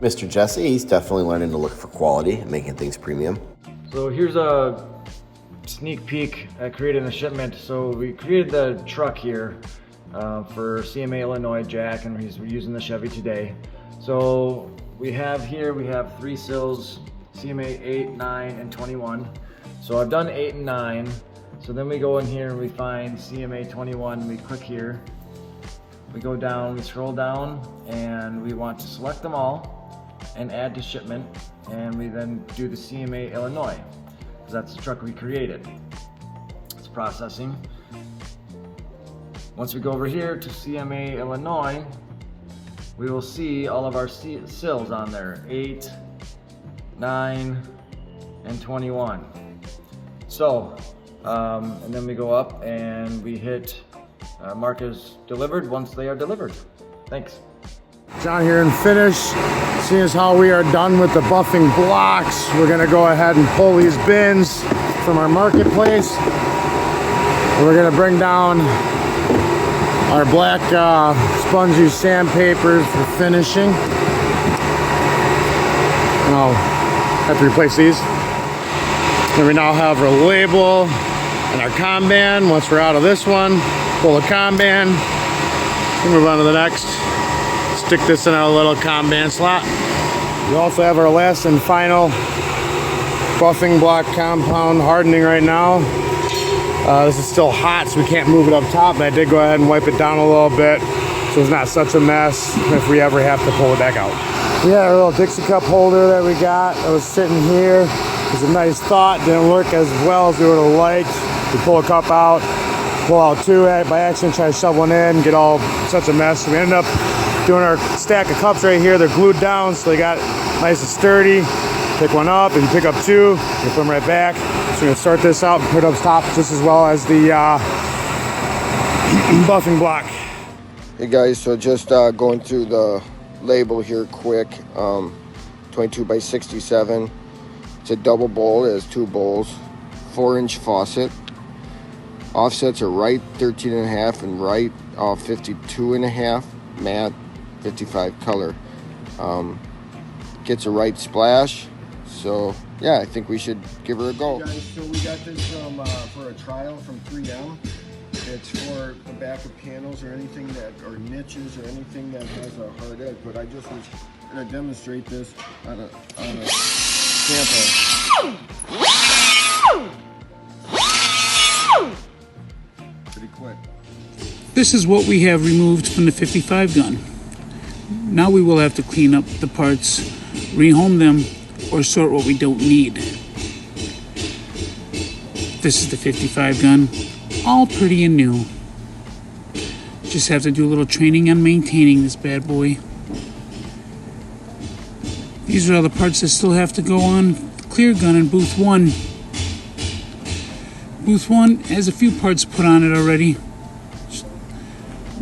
Mr. Jesse, he's definitely learning to look for quality and making things premium. So here's a sneak peek at creating the shipment. So we created the truck here for CMA Illinois Jack, and we're using the Chevy today. So we have 3 sills, CMA 8, 9, and 21. So I've done 8 and 9. So then we go in here and we find CMA 21, we click here. We go down, we scroll down, and we want to select them all and add to shipment, and we then do the CMA Illinois, because that's the truck we created. It's processing. Once we go over here to CMA Illinois, we will see all of our sills on there, 8, 9, and 21. So, and then we go up and we hit mark as delivered once they are delivered. Thanks. John here in finish. Seeing as how we are done with the buffing blocks, we're gonna go ahead and pull these bins from our marketplace. We're gonna bring down our black spongy sandpapers for finishing. And I'll have to replace these. And we now have our label and our Kanban. Once we're out of this one, pull the Kanban, and move on to the next. Stick this in our little Kanban slot. We also have our last and final buffing block compound hardening right now. This is still hot, so we can't move it up top, but I did go ahead and wipe it down a little bit so it's not such a mess if we ever have to pull it back out. We had our little Dixie cup holder that we got that was sitting here. It was a nice thought, didn't work as well as we would have liked. We pull a cup out, pull out 2 by accident, try to shove one in, get all such a mess. So we ended up doing our stack of cups right here. They're glued down, so they got nice and sturdy. Pick one up, and you pick up 2, you put them right back. So we're gonna start this out and put it up top just as well as the buffing block. Hey guys, so just going through the label here quick. 22 by 67. It's a double bowl, it has 2 bowls. 4-inch faucet. Offsets are right 13.5 and right 52.5. Matte 55 color. Gets a right splash. So yeah, I think we should give her a go. Hey guys, so we got this for a trial from 3M. It's for the back of panels or anything that, or niches or anything that has a hard edge. But I just was going to demonstrate this on a sample. Pretty quick. This is what we have removed from the 55 gun. Now we will have to clean up the parts, rehome them, or sort what we don't need. This is the 55 gun, all pretty and new. Just have to do a little training on maintaining this bad boy. These are all the parts that still have to go on the clear gun in booth 1. Booth 1 has a few parts put on it already.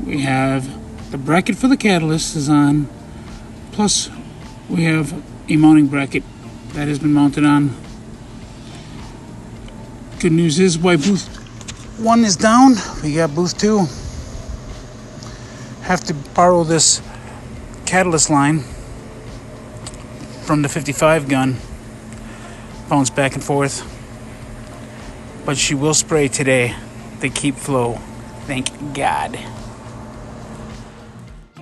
We have the bracket for the catalyst is on, plus we have a mounting bracket that has been mounted on. Good news is, why booth 1 is down, we got booth 2. Have to borrow this catalyst line from the 55 gun, bounce back and forth, but she will spray today. They keep flow, thank God.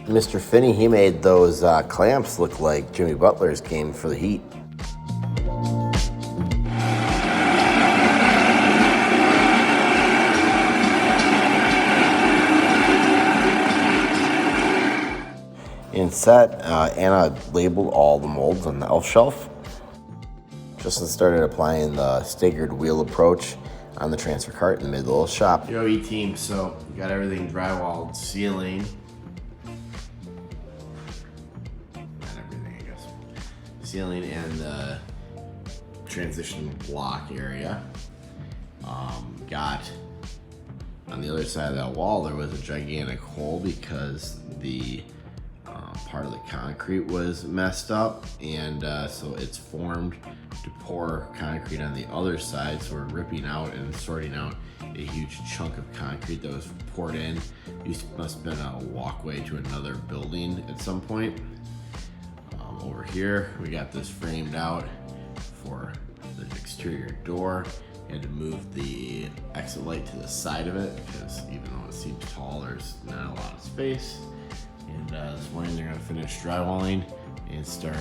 Mr. Finney, he made those clamps look like Jimmy Butler's game for the Heat. In set, Anna labeled all the molds on the elf shelf. Justin started applying the staggered wheel approach on the transfer cart in the middle of the shop. Yo, E-Team, so we got everything drywalled, ceiling. Not everything, I guess. Ceiling and the transition block area. Got on the other side of that wall, there was a gigantic hole because the part of the concrete was messed up, and so it's formed to pour concrete on the other side. So we're ripping out and sorting out a huge chunk of concrete that was poured in. Must have been a walkway to another building at some point. Over here, we got this framed out for the exterior door. Had to move the exit light to the side of it because even though it seems tall, there's not a lot of space. And this morning they're gonna finish drywalling and start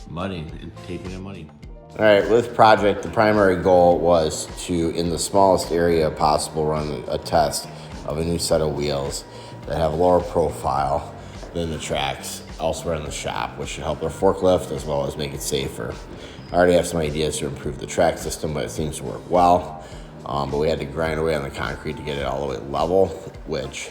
mudding and taping and mudding. All right, with this project, the primary goal was to, in the smallest area possible, run a test of a new set of wheels that have a lower profile than the tracks elsewhere in the shop, which should help their forklift as well as make it safer. I already have some ideas to improve the track system, but it seems to work well. But we had to grind away on the concrete to get it all the way level, which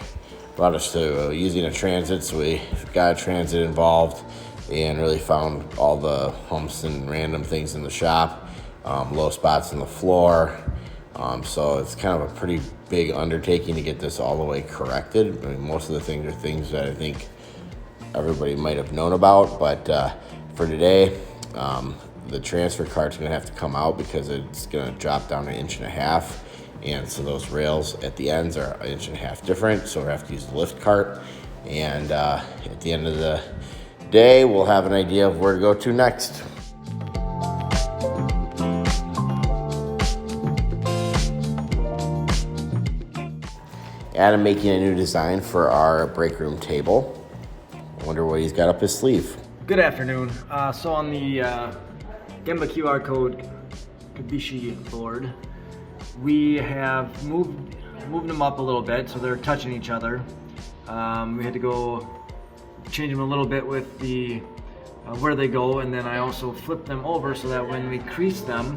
brought us to using a transit. So we got a transit involved and really found all the humps and random things in the shop, low spots in the floor. So it's kind of a pretty big undertaking to get this all the way corrected. I mean, most of the things are things that I think everybody might have known about, but for today, the transfer cart's gonna have to come out because it's gonna drop down 1.5 inches. And so those rails at the ends are 1.5 inches different, so we'll have to use the lift cart. And at the end of the day, we'll have an idea of where to go to next. Adam making a new design for our break room table. I wonder what he's got up his sleeve. Good afternoon. So on the Gemba QR code Kabishi board, we have moved them up a little bit so they're touching each other. We had to go change them a little bit with the where they go, and then I also flipped them over so that when we crease them,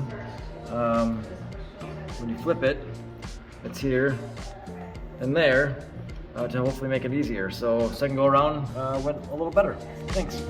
when you flip it, it's here and there to hopefully make it easier. So second go around went a little better. Thanks.